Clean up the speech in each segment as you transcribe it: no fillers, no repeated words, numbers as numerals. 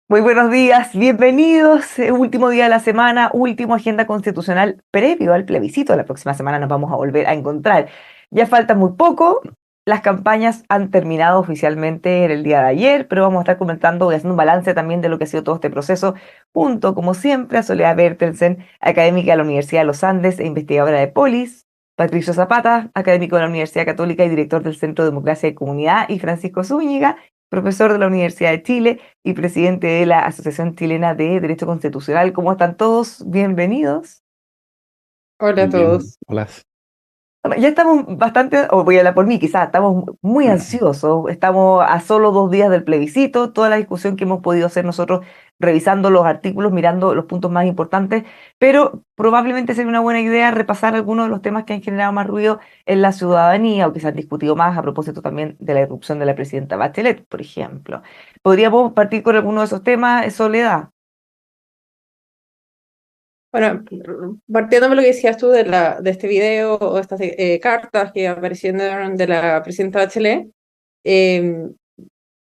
Muy buenos días, bienvenidos. Último día de la semana, último agenda constitucional previo al plebiscito. La próxima semana nos vamos a volver a encontrar. Ya falta muy poco. Las campañas han terminado oficialmente en el día de ayer, pero vamos a estar comentando y haciendo un balance también de lo que ha sido todo este proceso, junto, como siempre, a Soledad Bertelsen, académica de la Universidad de los Andes e investigadora de Polis, Patricio Zapata, académico de la Universidad Católica y director del Centro de Democracia y Comunidad, y Francisco Zúñiga, profesor de la Universidad de Chile y presidente de la Asociación Chilena de Derecho Constitucional. ¿Cómo están todos? Bienvenidos. Hola a Muy bien, todos. hola. Bueno, ya estamos bastante, o voy a hablar por mí, quizás estamos muy ansiosos. Estamos a solo 2 días del plebiscito. Toda la discusión que hemos podido hacer nosotros, revisando los artículos, mirando los puntos más importantes, pero probablemente sería una buena idea repasar algunos de los temas que han generado más ruido en la ciudadanía o que se han discutido más a propósito también de la irrupción de la presidenta Bachelet, por ejemplo. ¿Podríamos partir con alguno de esos temas, Soledad? Bueno, partiendo de lo que decías tú de este video o estas cartas que aparecieron de la presidenta Bachelet, eh,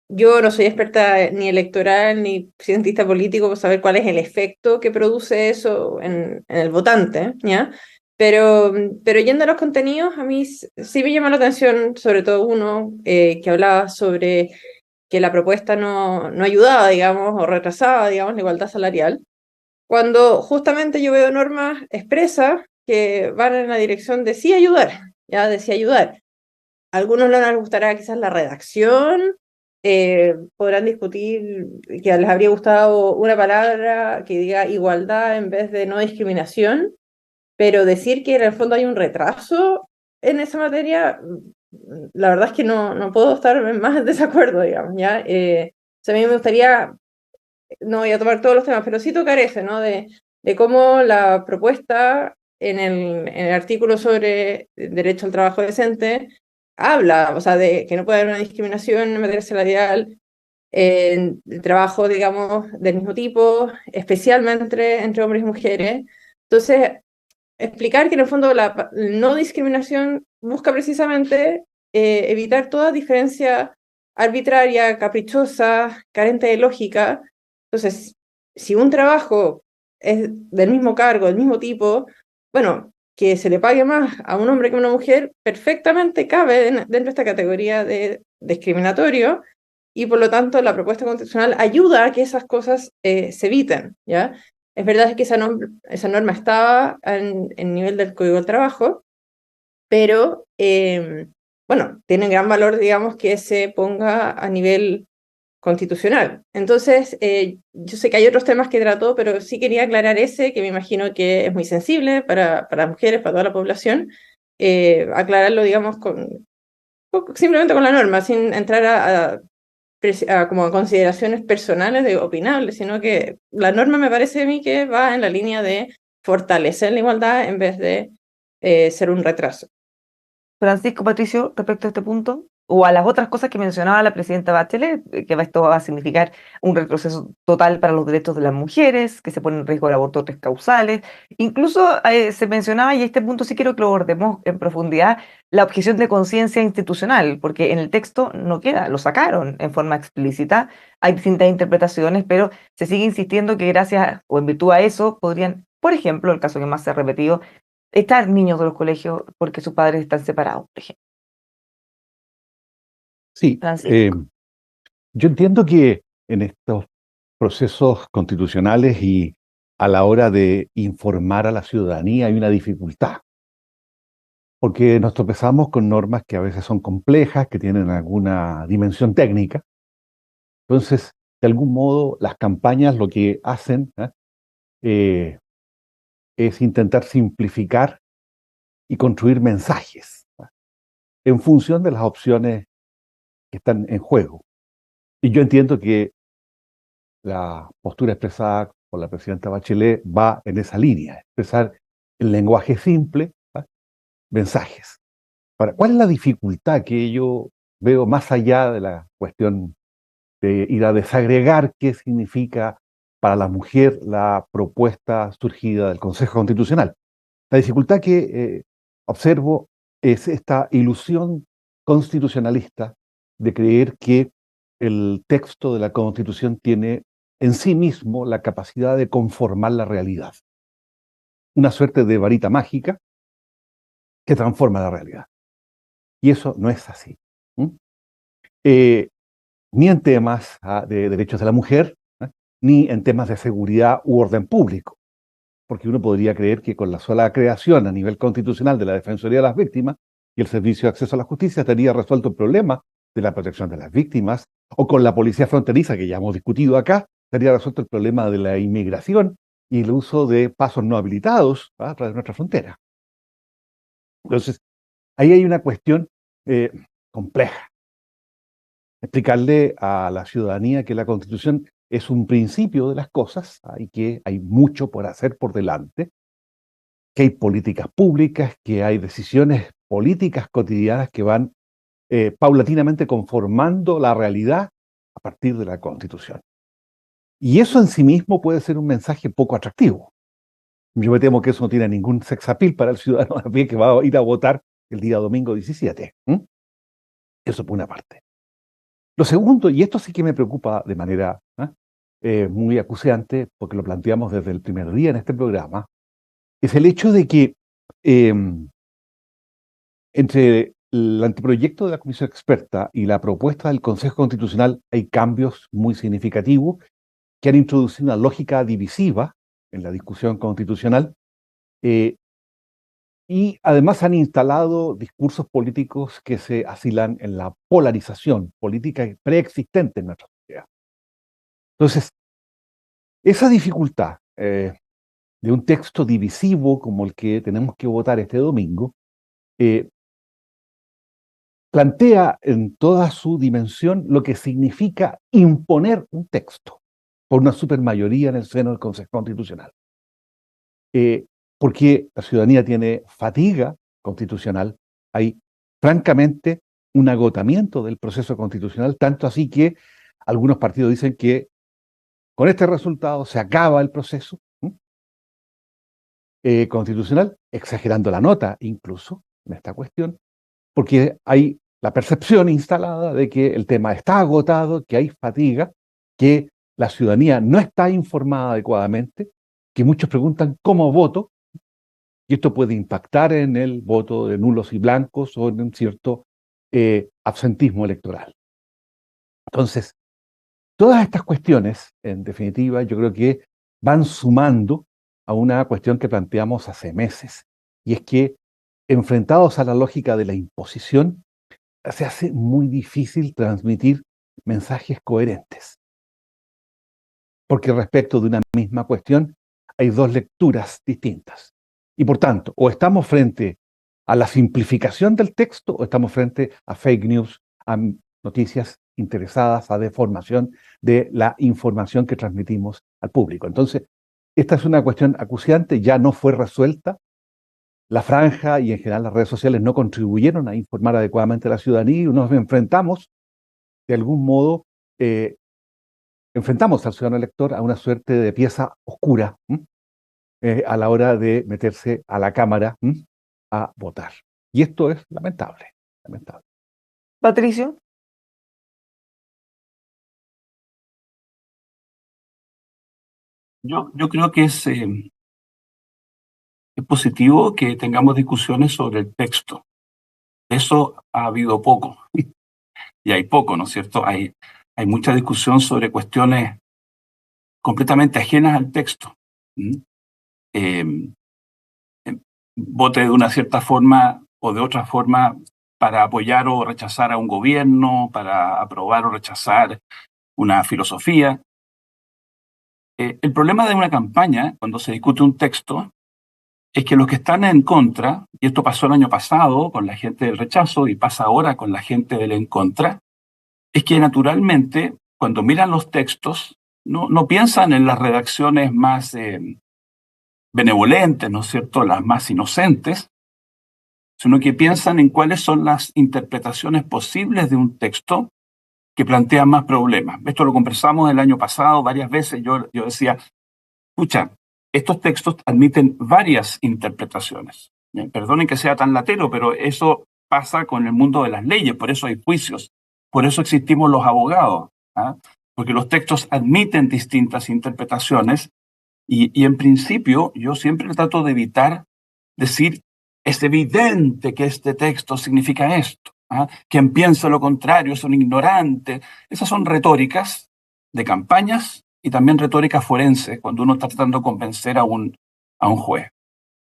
yo no soy experta ni electoral ni cientista político para saber cuál es el efecto que produce eso en el votante, ¿ya? Pero yendo a los contenidos, a mí sí me llama la atención, sobre todo uno que hablaba sobre que la propuesta no ayudaba, digamos, o retrasaba, digamos, la igualdad salarial. Cuando justamente yo veo normas expresas que van en la dirección de sí ayudar, ya de sí ayudar. A algunos no les gustará quizás la redacción, podrán discutir que les habría gustado una palabra que diga igualdad en vez de no discriminación, pero decir que en el fondo hay un retraso en esa materia, la verdad es que no puedo estar más en desacuerdo, digamos, ¿ya? O sea, a mí me gustaría no voy a tomar todos los temas, pero sí tocar ese, ¿no? De cómo la propuesta en el artículo sobre derecho al trabajo decente habla, o sea, de que no puede haber una discriminación en materia salarial, en el trabajo, digamos, del mismo tipo, especialmente entre hombres y mujeres. Entonces, explicar que en el fondo la no discriminación busca precisamente evitar toda diferencia arbitraria, caprichosa, carente de lógica. Entonces, si un trabajo es del mismo cargo, del mismo tipo, bueno, que se le pague más a un hombre que a una mujer, perfectamente cabe dentro de esta categoría de discriminatorio, y por lo tanto la propuesta constitucional ayuda a que esas cosas se eviten, ¿ya? Es verdad que esa norma estaba en nivel del Código del Trabajo, pero bueno, tiene gran valor, digamos, que se ponga a nivel constitucional. Entonces, yo sé que hay otros temas que trató, pero sí quería aclarar ese, que me imagino que es muy sensible para las mujeres, para toda la población, aclararlo, digamos, simplemente con la norma, sin entrar a como consideraciones personales de opinables, sino que la norma me parece a mí que va en la línea de fortalecer la igualdad en vez de ser un retraso. Francisco, Patricio, respecto a este punto, o a las otras cosas que mencionaba la presidenta Bachelet, que esto va a significar un retroceso total para los derechos de las mujeres, que se pone en riesgo el aborto tres causales. Incluso se mencionaba, y este punto sí quiero que lo abordemos en profundidad, la objeción de conciencia institucional, porque en el texto no queda, lo sacaron en forma explícita, hay distintas interpretaciones, pero se sigue insistiendo que gracias o en virtud a eso podrían, por ejemplo, el caso que más se ha repetido, estar niños de los colegios porque sus padres están separados, por ejemplo. Sí, Francisco. yo entiendo que en estos procesos constitucionales y a la hora de informar a la ciudadanía hay una dificultad, porque nos tropezamos con normas que a veces son complejas, que tienen alguna dimensión técnica. Entonces, de algún modo, las campañas lo que hacen Eh, es intentar simplificar y construir mensajes en función de las opciones que están en juego. Y yo entiendo que la postura expresada por la presidenta Bachelet va en esa línea, expresar en lenguaje simple mensajes. Ahora, ¿cuál es la dificultad que yo veo más allá de la cuestión de ir a desagregar qué significa para la mujer la propuesta surgida del Consejo Constitucional? La dificultad que observo es esta ilusión constitucionalista de creer que el texto de la Constitución tiene en sí mismo la capacidad de conformar la realidad. Una suerte de varita mágica que transforma la realidad. Y eso no es así. Ni en temas de derechos de la mujer, ni en temas de seguridad u orden público. Porque uno podría creer que con la sola creación a nivel constitucional de la Defensoría de las Víctimas y el Servicio de Acceso a la Justicia estaría resuelto el problema de la protección de las víctimas, o con la policía fronteriza, que ya hemos discutido acá, estaría resuelto el problema de la inmigración y el uso de pasos no habilitados a través de nuestra frontera. Entonces, ahí hay una cuestión compleja. Explicarle a la ciudadanía que la Constitución es un principio de las cosas y que hay mucho por hacer por delante, que hay políticas públicas, que hay decisiones políticas cotidianas que van paulatinamente conformando la realidad a partir de la Constitución. Y eso en sí mismo puede ser un mensaje poco atractivo. Yo me temo que eso no tiene ningún sex appeal para el ciudadano a pie que va a ir a votar el día domingo 17. Eso por una parte. Lo segundo, y esto sí que me preocupa de manera muy acuciante, porque lo planteamos desde el primer día en este programa, es el hecho de que entre el anteproyecto de la Comisión Experta y la propuesta del Consejo Constitucional hay cambios muy significativos que han introducido una lógica divisiva en la discusión constitucional y además han instalado discursos políticos que se asilan en la polarización política preexistente en nuestra sociedad. Entonces, esa dificultad de un texto divisivo como el que tenemos que votar este domingo, plantea en toda su dimensión lo que significa imponer un texto por una supermayoría en el seno del Consejo Constitucional. Porque la ciudadanía tiene fatiga constitucional, hay francamente un agotamiento del proceso constitucional, tanto así que algunos partidos dicen que con este resultado se acaba el proceso constitucional, exagerando la nota incluso en esta cuestión, porque hay la percepción instalada de que el tema está agotado, que hay fatiga, que la ciudadanía no está informada adecuadamente, que muchos preguntan cómo voto, y esto puede impactar en el voto de nulos y blancos o en un cierto absentismo electoral. Entonces, todas estas cuestiones, en definitiva, yo creo que van sumando a una cuestión que planteamos hace meses, y es que, enfrentados a la lógica de la imposición, se hace muy difícil transmitir mensajes coherentes. Porque respecto de una misma cuestión hay dos lecturas distintas. Y por tanto, o estamos frente a la simplificación del texto o estamos frente a fake news, a noticias interesadas, a deformación de la información que transmitimos al público. Entonces, esta es una cuestión acuciante, ya no fue resuelta. La franja y en general las redes sociales no contribuyeron a informar adecuadamente a la ciudadanía y nos enfrentamos, de algún modo, enfrentamos al ciudadano elector a una suerte de pieza oscura a la hora de meterse a la Cámara a votar. Y esto es lamentable, lamentable. Patricio. Yo creo que es positivo que tengamos discusiones sobre el texto. De eso ha habido poco, y hay poco, ¿no es cierto? Hay mucha discusión sobre cuestiones completamente ajenas al texto. Vote de una cierta forma o de otra forma para apoyar o rechazar a un gobierno, para aprobar o rechazar una filosofía. El problema de una campaña, cuando se discute un texto, es que los que están en contra, y esto pasó el año pasado con la gente del rechazo y pasa ahora con la gente del en contra, es que naturalmente cuando miran los textos no piensan en las redacciones más benevolentes, ¿no es cierto?, las más inocentes, sino que piensan en cuáles son las interpretaciones posibles de un texto que plantean más problemas. Esto lo conversamos el año pasado varias veces. Yo decía, escucha, estos textos admiten varias interpretaciones. Perdonen que sea tan latero, pero eso pasa con el mundo de las leyes, por eso hay juicios, por eso existimos los abogados. porque los textos admiten distintas interpretaciones y en principio yo siempre trato de evitar decir, es evidente que este texto significa esto. ¿Ah? Quien piensa lo contrario es un ignorante. Esas son retóricas de campañas y también retóricas forenses cuando uno está tratando de convencer a un juez.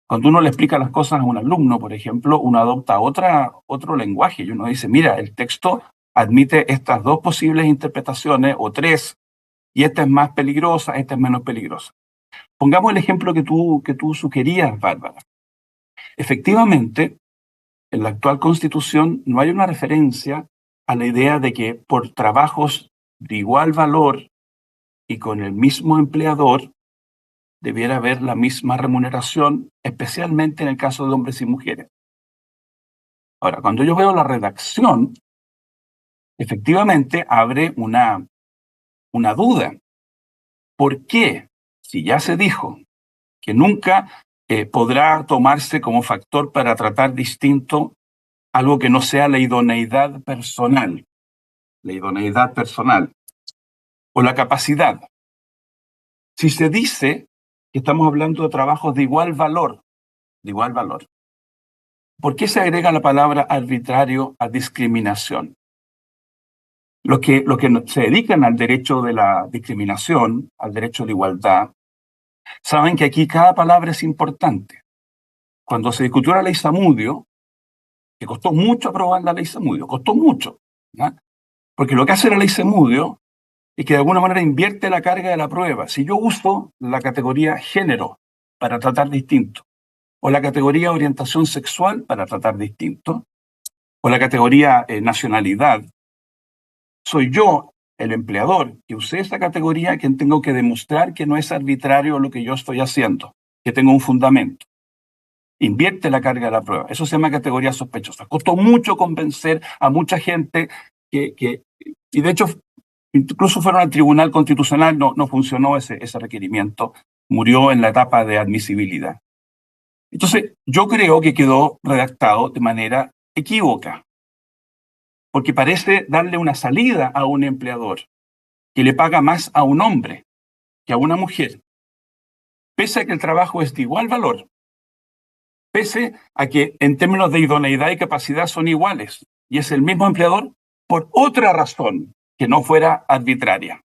Cuando uno le explica las cosas a un alumno, por ejemplo, uno adopta otro lenguaje y uno dice, mira, el texto admite estas dos posibles interpretaciones o tres, y esta es más peligrosa, esta es menos peligrosa. Pongamos el ejemplo que tú sugerías, Bárbara. Efectivamente, en la actual Constitución no hay una referencia a la idea de que por trabajos de igual valor y con el mismo empleador debiera haber la misma remuneración, especialmente en el caso de hombres y mujeres. Ahora, cuando yo veo la redacción, efectivamente abre una duda. ¿Por qué? Si ya se dijo que nunca podrá tomarse como factor para tratar distinto algo que no sea la idoneidad personal o la capacidad. Si se dice que estamos hablando de trabajos de igual valor, ¿por qué se agrega la palabra arbitrario a discriminación? Los que se dedican al derecho de la discriminación, al derecho de igualdad, saben que aquí cada palabra es importante. Cuando se discutió la ley Zamudio, que costó mucho aprobar la ley Zamudio, costó mucho, ¿ya? Porque lo que hace la ley Zamudio es que de alguna manera invierte la carga de la prueba. Si yo uso la categoría género para tratar distinto, o la categoría orientación sexual para tratar distinto, o la categoría nacionalidad, soy yo, el empleador, que usé esa categoría, quien tengo que demostrar que no es arbitrario lo que yo estoy haciendo, que tengo un fundamento. Invierte la carga de la prueba. Eso se llama categoría sospechosa. Costó mucho convencer a mucha gente y de hecho, incluso fueron al Tribunal Constitucional, no funcionó ese requerimiento, murió en la etapa de admisibilidad. Entonces, yo creo que quedó redactado de manera equívoca, porque parece darle una salida a un empleador que le paga más a un hombre que a una mujer, pese a que el trabajo es de igual valor, pese a que en términos de idoneidad y capacidad son iguales, y es el mismo empleador por otra razón que no fuera arbitraria.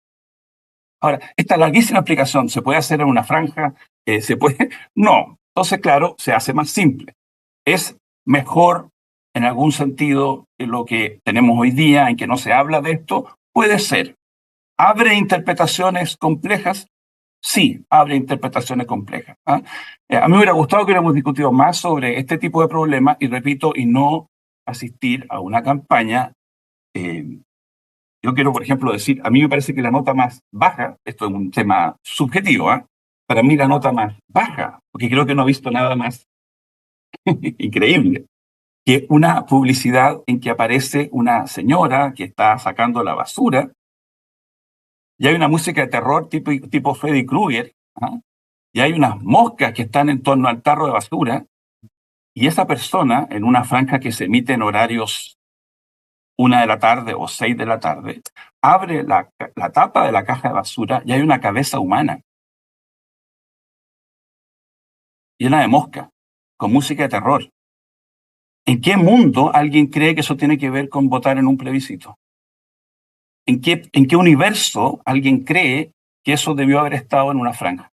Ahora, esta larguísima explicación, ¿se puede hacer en una franja? ¿Se puede? No. Entonces, claro, se hace más simple. Es mejor, en algún sentido, lo que tenemos hoy día, en que no se habla de esto, puede ser. ¿Abre interpretaciones complejas? Sí, abre interpretaciones complejas. ¿Ah? A mí me hubiera gustado que hubiéramos discutido más sobre este tipo de problemas, y repito, y no asistir a una campaña. Yo quiero, por ejemplo, decir, a mí me parece que la nota más baja, esto es un tema subjetivo, ¿eh? Para mí la nota más baja, porque creo que no he visto nada más increíble, que una publicidad en que aparece una señora que está sacando la basura, y hay una música de terror tipo Freddy Krueger, ¿ah? Y hay unas moscas que están en torno al tarro de basura, y esa persona, en una franja que se emite en horarios 1 de la tarde o 6 de la tarde, abre la tapa de la caja de basura y hay una cabeza humana llena de mosca, con música de terror. ¿En qué mundo alguien cree que eso tiene que ver con votar en un plebiscito? ¿En qué universo alguien cree que eso debió haber estado en una franja?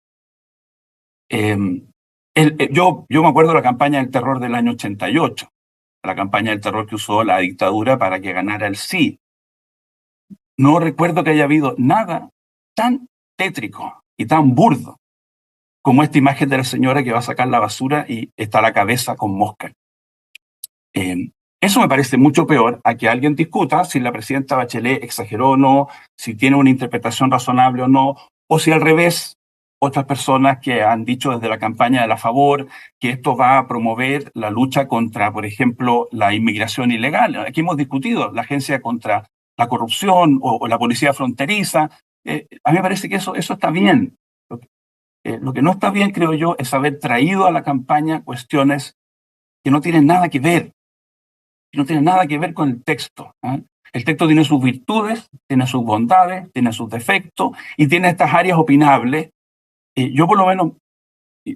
Yo me acuerdo de la campaña del terror del año 88, la campaña del terror que usó la dictadura para que ganara el sí. No recuerdo que haya habido nada tan tétrico y tan burdo como esta imagen de la señora que va a sacar la basura y está la cabeza con mosca. Eso me parece mucho peor a que alguien discuta si la presidenta Bachelet exageró o no, si tiene una interpretación razonable o no, o si al revés, otras personas que han dicho desde la campaña de la favor que esto va a promover la lucha contra, por ejemplo, la inmigración ilegal. Aquí hemos discutido la agencia contra la corrupción o la policía fronteriza. A mí me parece que eso está bien. Lo que no está bien, creo yo, es haber traído a la campaña cuestiones que no tienen nada que ver con el texto, ¿eh? El texto tiene sus virtudes, tiene sus bondades, tiene sus defectos y tiene estas áreas opinables. Yo por lo menos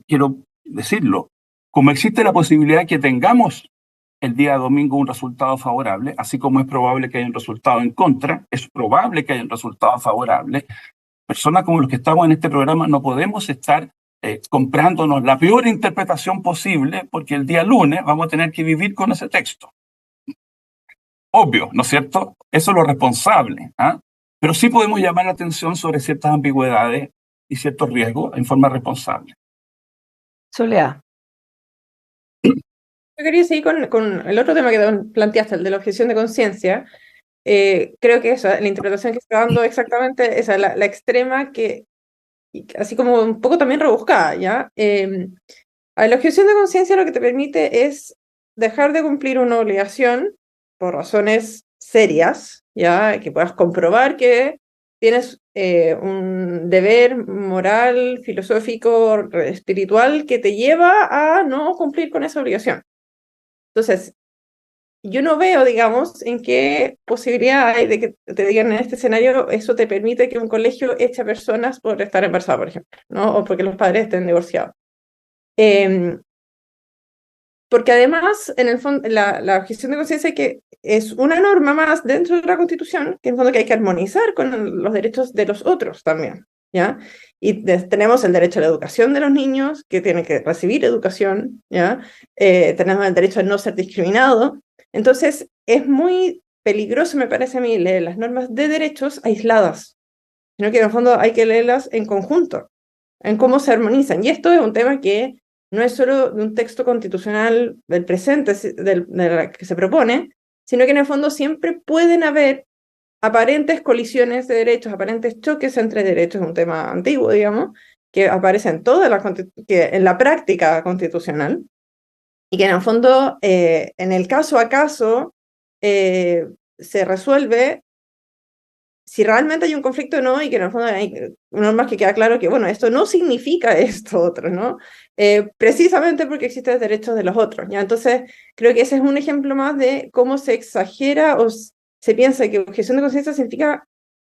quiero decirlo, como existe la posibilidad de que tengamos el día domingo un resultado favorable, así como es probable que haya un resultado en contra, es probable que haya un resultado favorable, personas como los que estamos en este programa no podemos estar comprándonos la peor interpretación posible porque el día lunes vamos a tener que vivir con ese texto. Obvio, ¿no es cierto? Eso es lo responsable. ¿Ah? Pero sí podemos llamar la atención sobre ciertas ambigüedades y ciertos riesgos en forma responsable. Soledad. Yo quería seguir con el otro tema que planteaste, el de la objeción de conciencia. Creo que eso, la interpretación que está dando exactamente esa, la extrema, así como un poco también rebuscada, ¿ya? La objeción de conciencia lo que te permite es dejar de cumplir una obligación por razones serias, ¿ya? Que puedas comprobar que tienes un deber moral, filosófico, espiritual que te lleva a no cumplir con esa obligación. Entonces, yo no veo, digamos, en qué posibilidad hay de que te digan en este escenario eso te permite que un colegio eche a personas por estar embarazadas, por ejemplo, ¿no? O porque los padres estén divorciados. Porque además, en el fondo, la objeción de conciencia que es una norma más dentro de la Constitución, que en el fondo que hay que armonizar con los derechos de los otros también, ¿ya? Y tenemos el derecho a la educación de los niños, que tienen que recibir educación, ¿ya? Tenemos el derecho a no ser discriminado. Entonces, es muy peligroso, me parece a mí, leer las normas de derechos aisladas, sino que en el fondo hay que leerlas en conjunto, en cómo se armonizan. Y esto es un tema que no es solo de un texto constitucional del presente, de la que se propone, sino que en el fondo siempre pueden haber aparentes colisiones de derechos, aparentes choques entre derechos, es un tema antiguo, digamos, que aparece en en la práctica constitucional, y que en el fondo, en el caso a caso, se resuelve si realmente hay un conflicto o no, y que en el fondo hay normas que queda claro que, bueno, esto no significa esto otro, ¿no? Precisamente porque existen los derechos de los otros, ¿ya? Entonces, creo que ese es un ejemplo más de cómo se exagera o se piensa que objeción de conciencia significa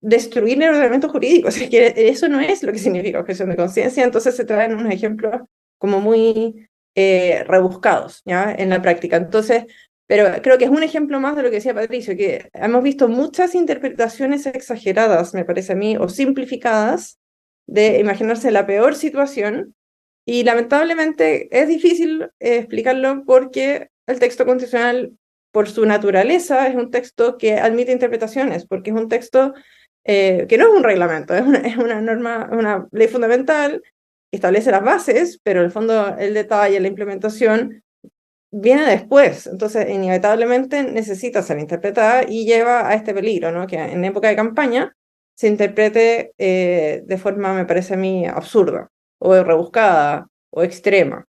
destruir el ordenamiento jurídico, o sea, que eso no es lo que significa objeción de conciencia, entonces se traen unos ejemplos como muy rebuscados, ¿ya? En la práctica. Entonces, pero creo que es un ejemplo más de lo que decía Patricio, que hemos visto muchas interpretaciones exageradas, me parece a mí, o simplificadas, de imaginarse la peor situación, y lamentablemente es difícil explicarlo porque el texto constitucional, por su naturaleza, es un texto que admite interpretaciones, porque es un texto que no es un reglamento, es una norma, una ley fundamental, que establece las bases, pero en el fondo el detalle, la implementación viene después, entonces inevitablemente necesita ser interpretada y lleva a este peligro, ¿no? Que en época de campaña se interprete de forma, me parece a mí, absurda, o rebuscada, o extrema.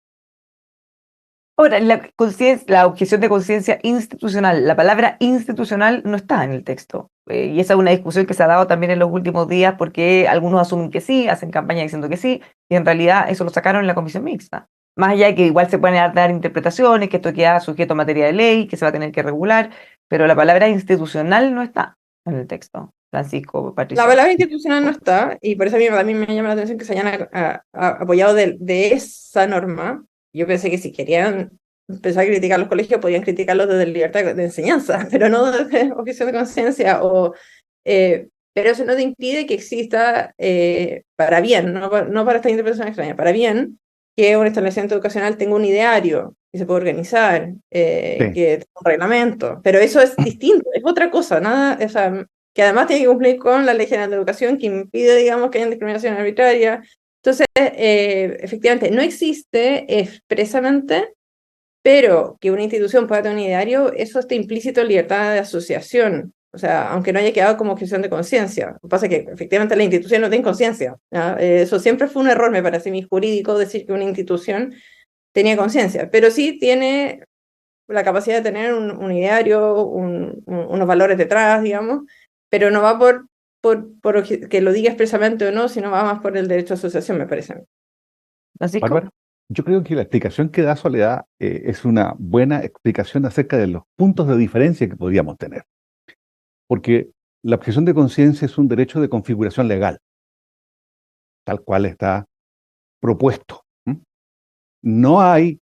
Ahora, la objeción de conciencia institucional, la palabra institucional no está en el texto. Y esa es una discusión que se ha dado también en los últimos días porque algunos asumen que sí, hacen campaña diciendo que sí, y en realidad eso lo sacaron en la comisión mixta. Más allá de que igual se pueden dar interpretaciones, que esto queda sujeto a materia de ley, que se va a tener que regular, pero la palabra institucional no está en el texto. Francisco, Patricia. La palabra institucional no está, y por eso a mí también me llama la atención que se hayan apoyado de esa norma. Yo pensé que si querían empezar a criticar los colegios, podían criticarlos desde la libertad de enseñanza, pero no desde objeción de conciencia. Pero eso no te impide que exista para bien, no para esta interpretación extraña, para bien, que un establecimiento educacional tenga un ideario, que se pueda organizar, que tenga un reglamento. Pero eso es distinto, es otra cosa, nada, o sea, que además tiene que cumplir con la Ley General de Educación, que impide, digamos, que haya discriminación arbitraria. Entonces, efectivamente, no existe expresamente, pero que una institución pueda tener un ideario, eso está implícito en libertad de asociación, o sea, aunque no haya quedado como objeción de conciencia. Lo que pasa es que, efectivamente, la institución no tiene conciencia. Eso siempre fue un error, me parece a mí, jurídico, decir que una institución tenía conciencia, pero sí tiene la capacidad de tener un ideario, unos valores detrás, digamos, pero no va por que lo diga expresamente o no, sino va más por el derecho a asociación, me parece. ¿Francisco? Bárbara, yo creo que la explicación que da Soledad es una buena explicación acerca de los puntos de diferencia que podríamos tener. porque la objeción de conciencia es un derecho de configuración legal, tal cual está propuesto. No hay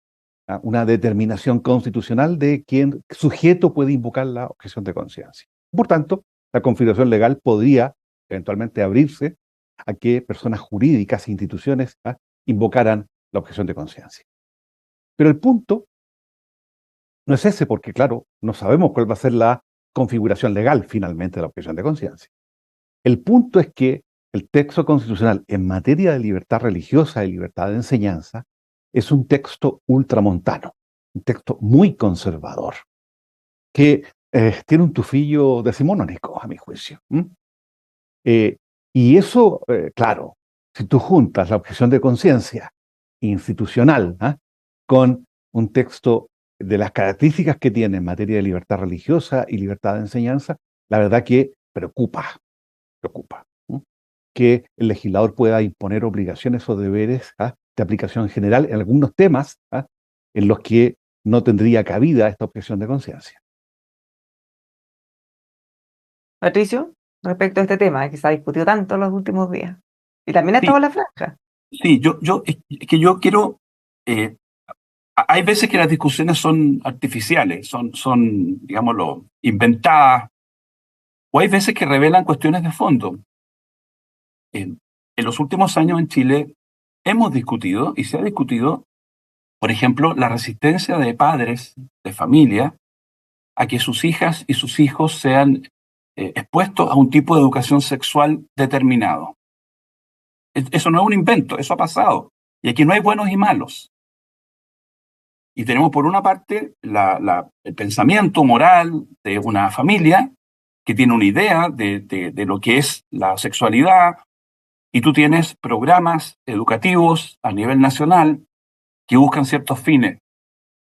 una determinación constitucional de quién sujeto puede invocar la objeción de conciencia. Por tanto, la configuración legal podría eventualmente abrirse a que personas jurídicas e instituciones invocaran la objeción de conciencia. Pero el punto no es ese, porque claro, no sabemos cuál va a ser la configuración legal finalmente de la objeción de conciencia. El punto es que el texto constitucional en materia de libertad religiosa y libertad de enseñanza es un texto ultramontano, un texto muy conservador, que tiene un tufillo decimonónico, a mi juicio. Y eso, claro, si tú juntas la objeción de conciencia institucional con un texto de las características que tiene en materia de libertad religiosa y libertad de enseñanza, la verdad que preocupa que el legislador pueda imponer obligaciones o deberes de aplicación general en algunos temas en los que no tendría cabida esta objeción de conciencia. Patricio, respecto a este tema que se ha discutido tanto en los últimos días, y también ha Sí, estado en la franja. sí, es que yo quiero, hay veces que las discusiones son artificiales, son, digámoslo, inventadas, o hay veces que revelan cuestiones de fondo. En los últimos años en Chile hemos discutido, y se ha discutido, por ejemplo, la resistencia de padres, de familia, a que sus hijas y sus hijos sean expuestos a un tipo de educación sexual determinado. Eso no es un invento, eso ha pasado. Y aquí no hay buenos y malos. Y tenemos por una parte el pensamiento moral de una familia que tiene una idea de lo que es la sexualidad, y tú tienes programas educativos a nivel nacional que buscan ciertos fines: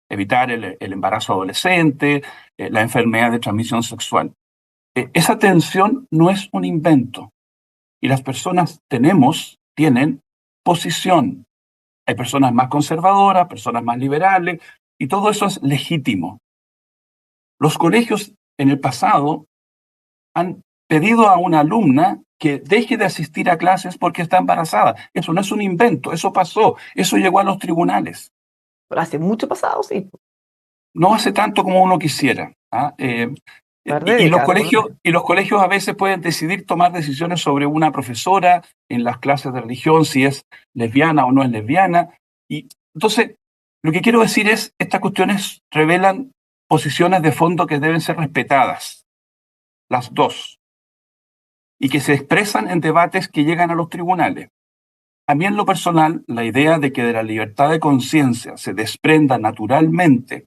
evitar el embarazo adolescente, la enfermedad de transmisión sexual. Esa tensión no es un invento, y las personas tienen posición. Hay personas más conservadoras, personas más liberales, y todo eso es legítimo. Los colegios en el pasado han pedido a una alumna que deje de asistir a clases porque está embarazada. Eso no es un invento, eso pasó, eso llegó a los tribunales. Pero hace mucho pasado, sí, un No hace tanto como uno quisiera. par de décadas, por lo menos. Y los colegios a veces pueden decidir tomar decisiones sobre una profesora en las clases de religión, si es lesbiana o no es lesbiana. Y entonces, lo que quiero decir es, estas cuestiones revelan posiciones de fondo que deben ser respetadas, las dos, y que se expresan en debates que llegan a los tribunales. A mí, en lo personal, la idea de que de la libertad de conciencia se desprenda naturalmente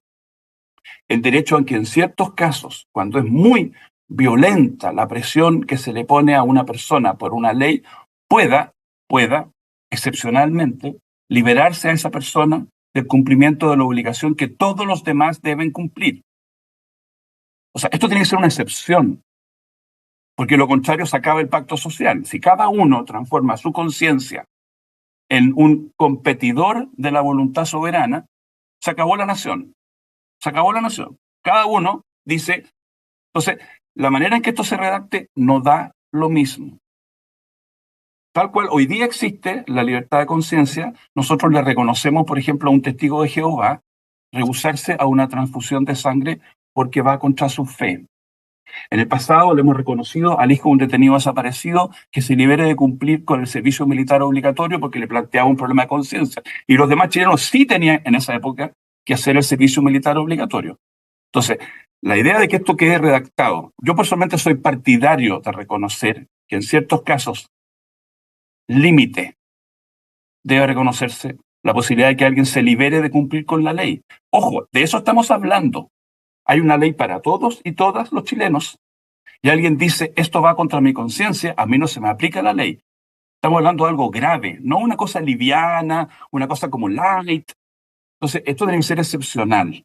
el derecho a que en ciertos casos, cuando es muy violenta la presión que se le pone a una persona por una ley, pueda, excepcionalmente, liberarse a esa persona del cumplimiento de la obligación que todos los demás deben cumplir. O sea, esto tiene que ser una excepción, porque lo contrario se acaba el pacto social. Si cada uno transforma su conciencia en un competidor de la voluntad soberana, se acabó la nación. Se acabó la nación. Cada uno dice. Entonces, la manera en que esto se redacte no da lo mismo. Tal cual hoy día existe la libertad de conciencia, nosotros le reconocemos, por ejemplo, a un testigo de Jehová rehusarse a una transfusión de sangre porque va contra su fe. En el pasado le hemos reconocido al hijo de un detenido desaparecido que se libere de cumplir con el servicio militar obligatorio porque le planteaba un problema de conciencia. Y los demás chilenos sí tenían en esa época que hacer el servicio militar obligatorio. Entonces, la idea de que esto quede redactado, yo personalmente soy partidario de reconocer que en ciertos casos límite debe reconocerse la posibilidad de que alguien se libere de cumplir con la ley. Ojo, de eso estamos hablando. Hay una ley para todos y todas los chilenos. Y alguien dice, esto va contra mi conciencia, a mí no se me aplica la ley. Estamos hablando de algo grave, no una cosa liviana, una cosa como light. Entonces, esto debe ser excepcional.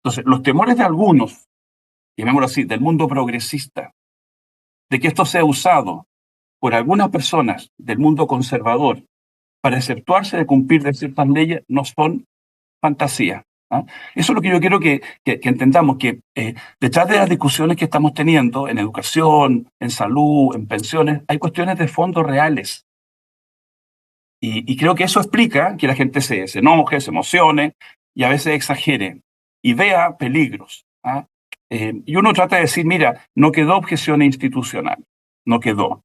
Entonces, los temores de algunos, llamémoslo así, del mundo progresista, de que esto sea usado por algunas personas del mundo conservador para exceptuarse de cumplir de ciertas leyes, no son fantasía. ¿ah? Eso es lo que yo quiero que entendamos, que detrás de las discusiones que estamos teniendo en educación, en salud, en pensiones, hay cuestiones de fondo reales. Y creo que eso explica que la gente se enoje, se emocione y a veces exagere y vea peligros, ¿ah? Y uno trata de decir, mira, no quedó objeción institucional, no quedó.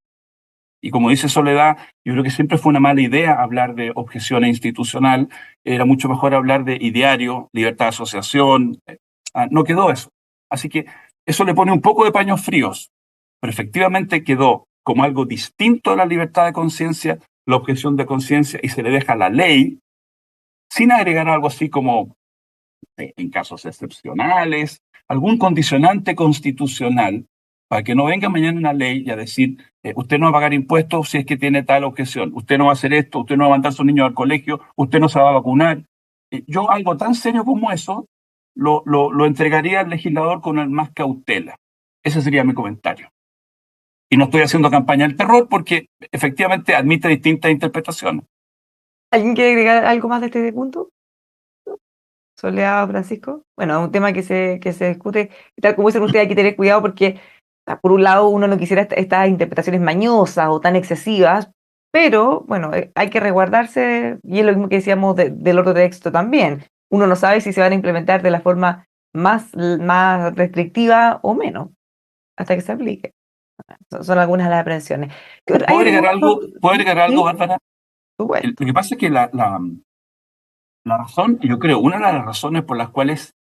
Y como dice Soledad, yo creo que siempre fue una mala idea hablar de objeción institucional, era mucho mejor hablar de ideario, libertad de asociación, no quedó eso. Así que eso le pone un poco de paños fríos, pero efectivamente quedó como algo distinto a la libertad de conciencia, la objeción de conciencia, y se le deja a la ley, sin agregar algo así como, en casos excepcionales, algún condicionante constitucional, para que no venga mañana una ley y a decir, usted no va a pagar impuestos si es que tiene tal objeción, usted no va a hacer esto, usted no va a mandar a su niño al colegio, usted no se va a vacunar. Yo algo tan serio como eso lo entregaría al legislador con el más cautela. Ese sería mi comentario. Y no estoy haciendo campaña del terror porque efectivamente admite distintas interpretaciones. ¿Alguien quiere agregar algo más de este punto? Soledad, Francisco. Bueno, es un tema que se discute. Tal como dicen ustedes, hay que tener cuidado porque, por un lado, uno no quisiera estas interpretaciones mañosas o tan excesivas, pero, bueno, hay que resguardarse, y es lo mismo que decíamos del otro texto también. Uno no sabe si se van a implementar de la forma más restrictiva o menos, hasta que se aplique. Son algunas de las aprensiones. ¿Puedo agregar algo? ¿Puedo agregar algo, Sí, Bárbara? por supuesto. Lo que pasa es que la razón, yo creo, una de las razones por las cuales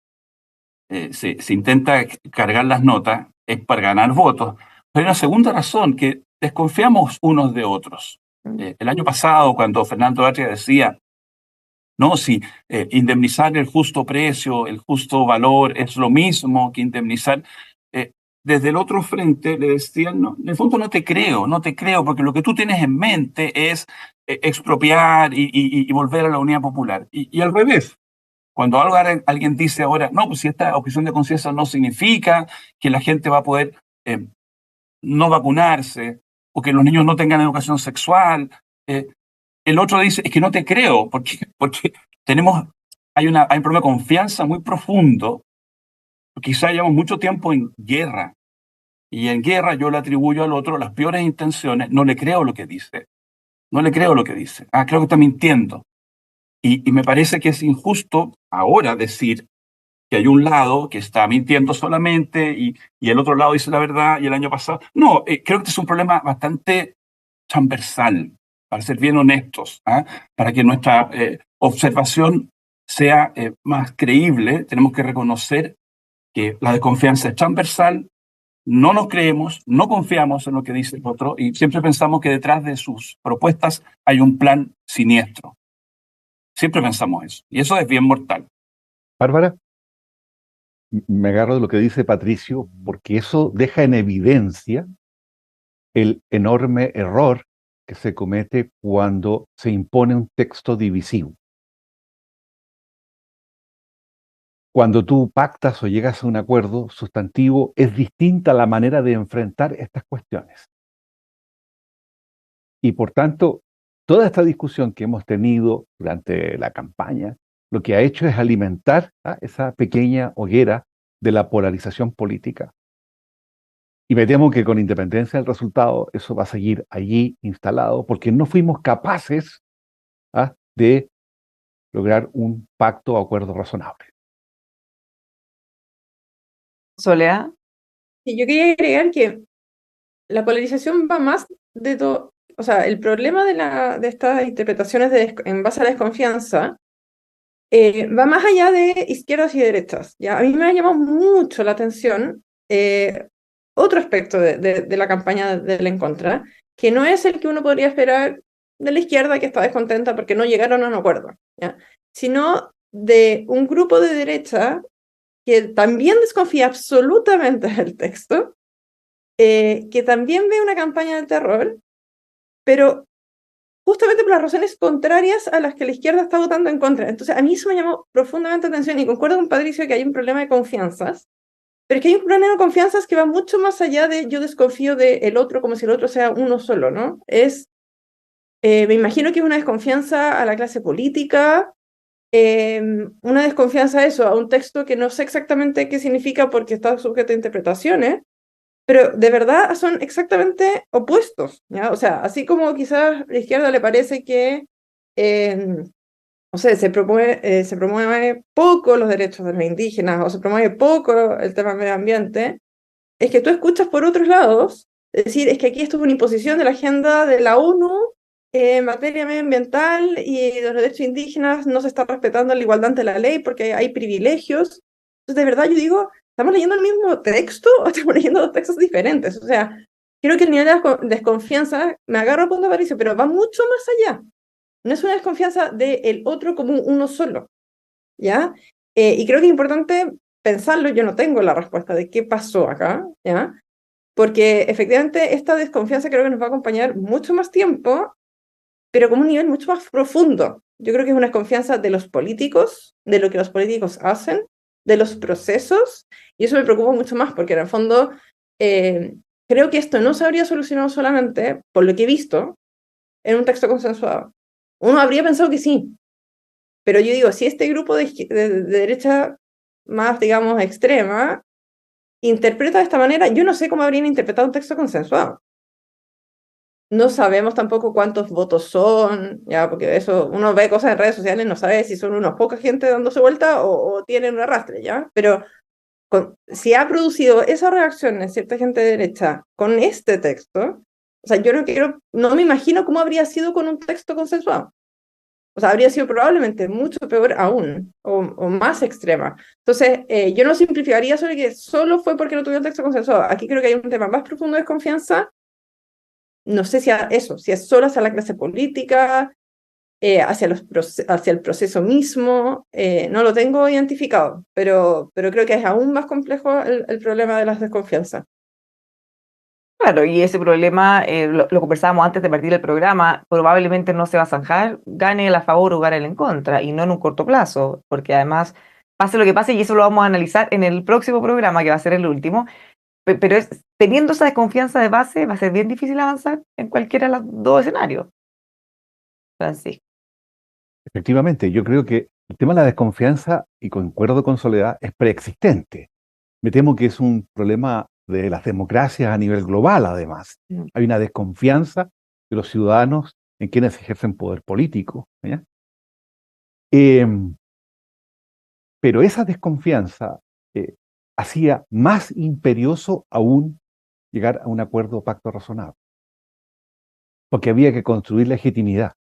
se intenta cargar las notas es para ganar votos. Pero hay una segunda razón, que desconfiamos unos de otros. El año pasado, cuando Fernando Atria decía, no, si indemnizar el justo precio, el justo valor es lo mismo que indemnizar, desde el otro frente le decían, no, en el fondo no te creo, porque lo que tú tienes en mente es expropiar y volver a la unidad popular. Y al revés, cuando alguien dice ahora, no, pues si esta objeción de conciencia no significa que la gente va a poder no vacunarse o que los niños no tengan educación sexual, el otro dice, es que no te creo, porque hay un problema de confianza muy profundo, quizá llevamos mucho tiempo en guerra, y en guerra yo le atribuyo al otro las peores intenciones, no le creo lo que dice, creo que está mintiendo. Y me parece que es injusto ahora decir que hay un lado que está mintiendo solamente y el otro lado dice la verdad y el año pasado. No, creo que este es un problema bastante transversal, para ser bien honestos, para que nuestra observación sea más creíble. Tenemos que reconocer que la desconfianza es transversal, no nos creemos, no confiamos en lo que dice el otro y siempre pensamos que detrás de sus propuestas hay un plan siniestro. Siempre pensamos eso, y eso es bien mortal. Bárbara, me agarro de lo que dice Patricio, porque eso deja en evidencia el enorme error que se comete cuando se impone un texto divisivo. Cuando tú pactas o llegas a un acuerdo sustantivo, es distinta la manera de enfrentar estas cuestiones. Y por tanto, toda esta discusión que hemos tenido durante la campaña, lo que ha hecho es alimentar esa pequeña hoguera de la polarización política. Y me temo que con independencia del resultado, eso va a seguir allí instalado, porque no fuimos capaces de lograr un pacto o acuerdo razonable. Soledad. Y yo quería agregar que la polarización va más de todo, o sea, el problema de estas interpretaciones en base a la desconfianza va más allá de izquierdas y derechas. ¿Ya? A mí me ha llamado mucho la atención otro aspecto de la campaña del En Contra, que no es el que uno podría esperar de la izquierda que está descontenta porque no llegaron a un acuerdo, ¿ya? Sino de un grupo de derecha que también desconfía absolutamente del texto, que también ve una campaña de terror, pero justamente por las razones contrarias a las que la izquierda está votando en contra. Entonces, a mí eso me llamó profundamente la atención y concuerdo con Patricio que hay un problema de confianzas, pero es que hay un problema de confianzas que va mucho más allá de yo desconfío del otro como si el otro sea uno solo, ¿no? Me imagino que es una desconfianza a la clase política, una desconfianza a eso, a un texto que no sé exactamente qué significa porque está sujeto a interpretaciones, pero de verdad son exactamente opuestos, ¿ya? O sea, así como quizás a la izquierda le parece que, no sé, se promueve poco los derechos de los indígenas o se promueve poco el tema del medio ambiente, es que tú escuchas por otros lados decir, es que aquí esto es una imposición de la agenda de la ONU en materia medioambiental y de los derechos indígenas no se está respetando la igualdad ante la ley porque hay privilegios. Entonces, de verdad, yo digo, ¿estamos leyendo el mismo texto o estamos leyendo dos textos diferentes? O sea, creo que el nivel de desconfianza, me agarro a punto de Patricio, pero va mucho más allá. No es una desconfianza del otro como uno solo, ¿ya? Y creo que es importante pensarlo, yo no tengo la respuesta de qué pasó acá, ¿ya? Porque efectivamente esta desconfianza creo que nos va a acompañar mucho más tiempo, pero como un nivel mucho más profundo. Yo creo que es una desconfianza de los políticos, de lo que los políticos hacen, de los procesos, y eso me preocupa mucho más, porque en el fondo creo que esto no se habría solucionado solamente, por lo que he visto, en un texto consensuado. Uno habría pensado que sí, pero yo digo, si este grupo de derecha más, digamos, extrema, interpreta de esta manera, yo no sé cómo habrían interpretado un texto consensuado. No sabemos tampoco cuántos votos son, ya, porque eso, uno ve cosas en redes sociales, no sabe si son unos poca gente dándose vuelta o tienen un arrastre, ¿ya? Pero si ha producido esa reacción en cierta gente de derecha con este texto, o sea, yo no me imagino cómo habría sido con un texto consensuado. O sea, habría sido probablemente mucho peor aún, o más extrema. Entonces, yo no simplificaría sobre que solo fue porque no tuvieron texto consensuado. Aquí creo que hay un tema más profundo de desconfianza. No sé si si es solo hacia la clase política, hacia el proceso mismo, no lo tengo identificado, pero creo que es aún más complejo el problema de las desconfianzas. Claro, y ese problema, lo conversábamos antes de partir el programa, probablemente no se va a zanjar, gane el a favor o gane el en contra, y no en un corto plazo, porque además, pase lo que pase, y eso lo vamos a analizar en el próximo programa, que va a ser el último, pero teniendo esa desconfianza de base, va a ser bien difícil avanzar en cualquiera de los dos escenarios. Francisco. Efectivamente, yo creo que el tema de la desconfianza, y concuerdo con Soledad, es preexistente. Me temo que es un problema de las democracias a nivel global, además. Hay una desconfianza de los ciudadanos en quienes ejercen poder político, ¿ya? Pero esa desconfianza hacía más imperioso aún llegar a un acuerdo o pacto razonable, porque había que construir legitimidad.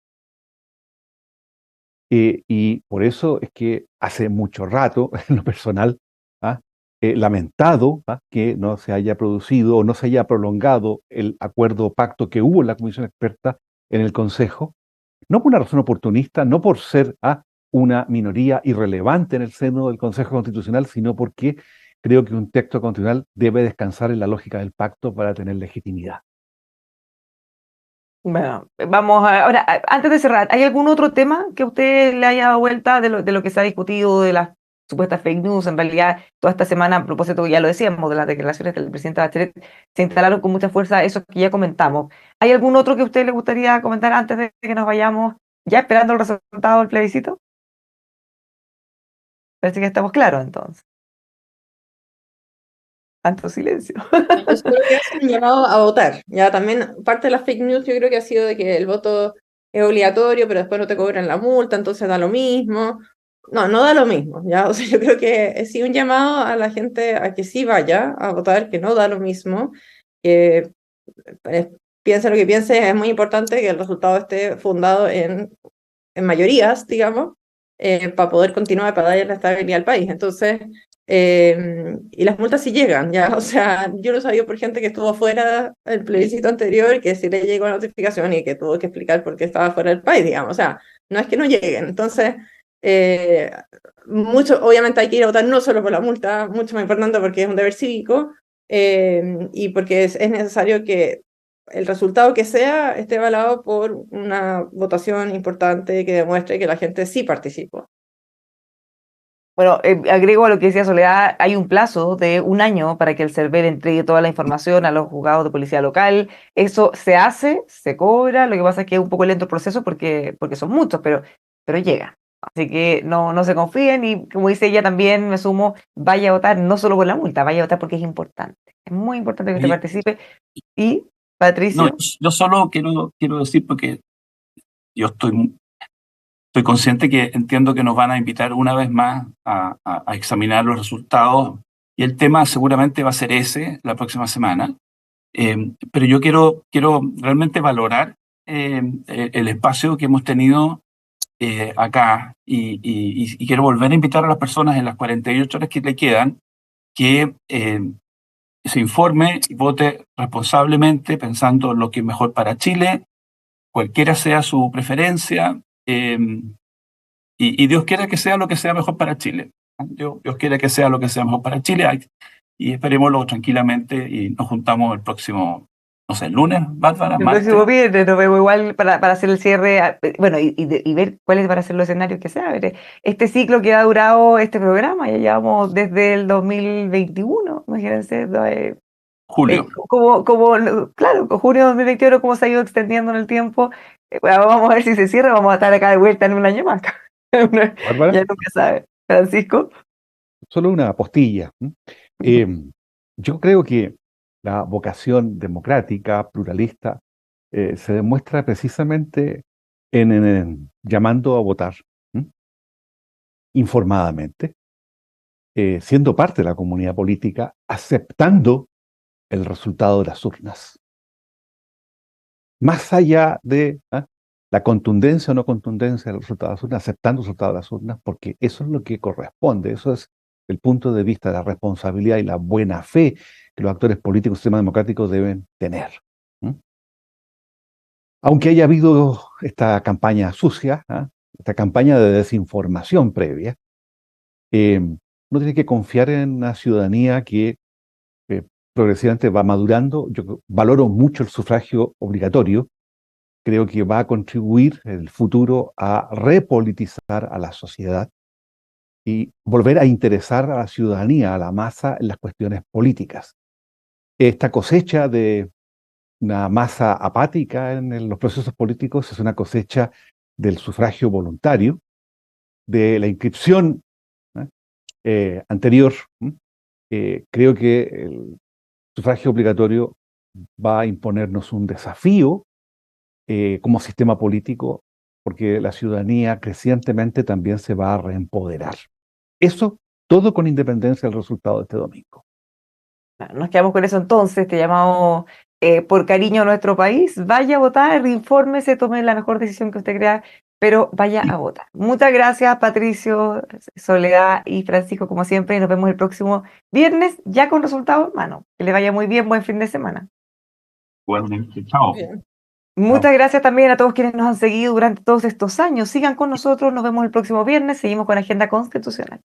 Y por eso es que hace mucho rato, en lo personal, ¿ah? Lamentado, ¿ah? Que no se haya producido o no se haya prolongado el acuerdo o pacto que hubo en la comisión experta en el Consejo, no por una razón oportunista, no por ser una minoría irrelevante en el seno del Consejo Constitucional, sino porque creo que un texto constitucional debe descansar en la lógica del pacto para tener legitimidad. Bueno, vamos ahora, antes de cerrar, ¿hay algún otro tema que a usted le haya dado vuelta de lo que se ha discutido, de las supuestas fake news? En realidad, toda esta semana, a propósito, ya lo decíamos, de las declaraciones del presidente Bachelet, se instalaron con mucha fuerza esos que ya comentamos. ¿Hay algún otro que a usted le gustaría comentar antes de que nos vayamos, ya esperando el resultado del plebiscito? Parece que estamos claros entonces. Tanto silencio. Yo creo que es un llamado a votar. Ya también parte de las fake news yo creo que ha sido de que el voto es obligatorio, pero después no te cobran la multa, entonces da lo mismo. No, no da lo mismo, ¿ya? O sea, yo creo que es sí un llamado a la gente a que sí vaya a votar, que no da lo mismo, que piense lo que piense, es muy importante que el resultado esté fundado en mayorías, digamos, para poder continuar, para darle la estabilidad al país. Entonces, y las multas sí llegan, ¿ya? O sea, yo lo sabía por gente que estuvo fuera del plebiscito anterior, que sí le llegó la notificación y que tuvo que explicar por qué estaba fuera del país, digamos. O sea, no es que no lleguen. Entonces, obviamente hay que ir a votar no solo por la multa, mucho más importante porque es un deber cívico y porque es necesario que el resultado que sea esté avalado por una votación importante que demuestre que la gente sí participó. Bueno, agrego a lo que decía Soledad, hay un plazo de un año para que el CERVEL entregue toda la información a los juzgados de policía local. Eso se hace, se cobra, lo que pasa es que es un poco lento el proceso porque son muchos, pero llega. Así que no se confíen y como dice ella también, me sumo, vaya a votar no solo por la multa, vaya a votar porque es importante. Es muy importante que usted Oye, participe. Y, no, Patricio, yo solo quiero decir, porque yo estoy consciente que entiendo que nos van a invitar una vez más a examinar los resultados, y el tema seguramente va a ser ese la próxima semana. Pero yo quiero realmente valorar el espacio que hemos tenido acá, y quiero volver a invitar a las personas en las 48 horas que le quedan, que se informe y vote responsablemente pensando en lo que es mejor para Chile, cualquiera sea su preferencia, y Dios quiera que sea lo que sea mejor para Chile. Dios quiera que sea lo que sea mejor para Chile, y esperémoslo tranquilamente, y nos juntamos el próximo, no sé, el lunes, Bárbara, el próximo martes. viernes nos vemos igual para hacer el cierre, bueno, y ver cuáles van a ser los escenarios que se abren. Este ciclo que ha durado este programa, ya llevamos desde el 2021, imagínense, Julio. claro, con junio de 2021, cómo se ha ido extendiendo en el tiempo. Bueno, vamos a ver si se cierra, vamos a estar acá de vuelta en un año más. Bárbara, Ya nunca sabe. Francisco. solo una apostilla. Eh, yo creo que la vocación democrática, pluralista, se demuestra precisamente en llamando a votar, ¿m? Informadamente, siendo parte de la comunidad política, aceptando el resultado de las urnas. Más allá de la contundencia o no contundencia del resultado de las urnas, aceptando el resultado de las urnas, porque eso es lo que corresponde, eso es el punto de vista de la responsabilidad y la buena fe que los actores políticos del sistema democrático deben tener. ¿M? Aunque haya habido esta campaña sucia, esta campaña de desinformación previa, uno tiene que confiar en una ciudadanía que progresivamente va madurando. Yo valoro mucho el sufragio obligatorio. Creo que va a contribuir en el futuro a repolitizar a la sociedad y volver a interesar a la ciudadanía, a la masa, en las cuestiones políticas. Esta cosecha de una masa apática en los procesos políticos es una cosecha del sufragio voluntario, de la inscripción anterior. Creo que el sufragio obligatorio va a imponernos un desafío como sistema político, porque la ciudadanía crecientemente también se va a reempoderar. Eso todo con independencia del resultado de este domingo. Nos quedamos con eso entonces, te llamamos por cariño a nuestro país. Vaya a votar, infórmese, tome la mejor decisión que usted crea, pero vaya a votar. Muchas gracias, Patricio, Soledad y Francisco, como siempre, y nos vemos el próximo viernes, ya con resultados en mano. Que le vaya muy bien, buen fin de semana. Igualmente, chao. Bien. Muchas gracias también a todos quienes nos han seguido durante todos estos años. Sigan con nosotros, nos vemos el próximo viernes, seguimos con Agenda Constitucional.